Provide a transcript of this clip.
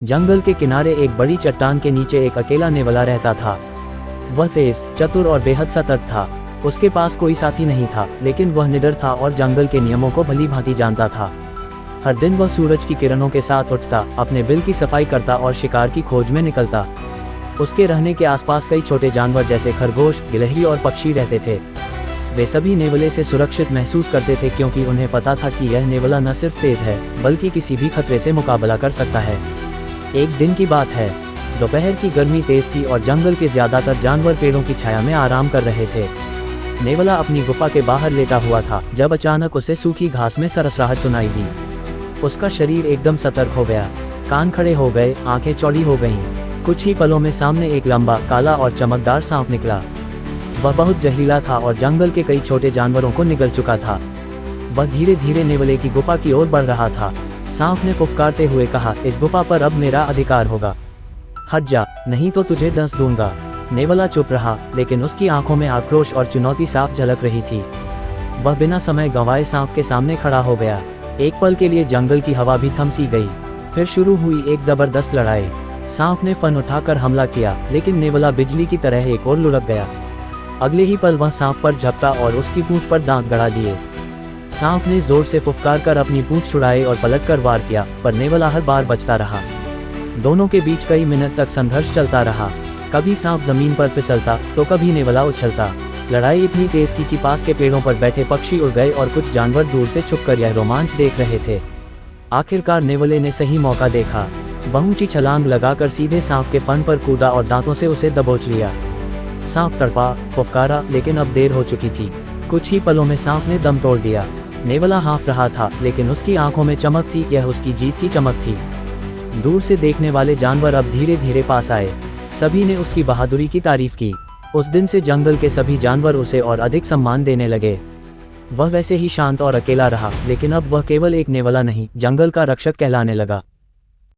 जंगल के किनारे एक बड़ी चट्टान के नीचे एक अकेला नेवला रहता था। वह तेज, चतुर और बेहद सतर्क था। उसके पास कोई साथी नहीं था, लेकिन वह निडर था और जंगल के नियमों को भली भांति जानता था। हर दिन वह सूरज की किरणों के साथ उठता, अपने बिल की सफाई करता और शिकार की खोज में निकलता। उसके रहने के आसपास कई छोटे जानवर जैसे खरगोश, गिलहरी और पक्षी रहते थे। वे सभी नेवले से सुरक्षित महसूस करते थे, क्योंकि उन्हें पता था कि यह नेवला न सिर्फ तेज है, बल्कि किसी भी खतरे से मुकाबला कर सकता है। एक दिन की बात है। दोपहर की गर्मी तेज थी और जंगल के ज्यादातर जानवर पेड़ों की छाया में आराम कर रहे थे। नेवला अपनी गुफा के बाहर लेटा हुआ था, जब अचानक उसे सूखी घास में सरसराहट सुनाई दी। उसका शरीर एकदम सतर्क हो गया, कान खड़े हो गए, आंखें चौड़ी हो गईं। कुछ ही पलों में सामने एक लंबा, काला और चमकदार सांप निकला। वह बहुत जहरीला था और जंगल के कई छोटे जानवरों को निगल चुका था। वह धीरे धीरे नेवले की गुफा की ओर बढ़ रहा था। सांप ने फुफकारते हुए कहा, इस गुफा पर अब मेरा अधिकार होगा। हट जा, नहीं तो तुझे दंस दूंगा। नेवला चुप रहा, लेकिन उसकी आंखों में आक्रोश और चुनौती साफ झलक रही थी। वह बिना समय गंवाए सांप के सामने खड़ा हो गया। एक पल के लिए जंगल की हवा भी थम सी गई। फिर शुरू हुई एक जबरदस्त लड़ाई। सांप ने फन उठाकर हमला किया, लेकिन नेवला बिजली की तरह एक और लुढ़क गया। अगले ही पल वह सांप पर झपटा और उसकी पूंछ पर दांत गड़ा दिए। सांप ने जोर से फुफकार कर अपनी पूंछ छुड़ाई और पलटकर वार किया, पर नेवला हर बार बचता रहा। दोनों के बीच कई मिनट तक संघर्ष चलता रहा। कभी सांप जमीन पर फिसलता, तो कभी नेवला उछलता। लड़ाई इतनी तेज थी कि पास के पेड़ों पर बैठे पक्षी उड़ गए और कुछ जानवर दूर से छुपकर यह रोमांच देख रहे थे। आखिरकार नेवले ने सही मौका देखा। वह ऊंची छलांग लगाकर सीधे सांप के फन पर कूदा और दांतों से उसे दबोच लिया। सांप तड़पा, फुफकारा, लेकिन अब देर हो चुकी थी। कुछ ही पलों में सांप ने दम तोड़ दिया। नेवला हाँफ रहा था, लेकिन उसकी आंखों में चमक थी। यह उसकी जीत की चमक थी। दूर से देखने वाले जानवर अब धीरे धीरे पास आए। सभी ने उसकी बहादुरी की तारीफ की। उस दिन से जंगल के सभी जानवर उसे और अधिक सम्मान देने लगे। वह वैसे ही शांत और अकेला रहा, लेकिन अब वह केवल एक नेवला नहीं, जंगल का रक्षक कहलाने लगा।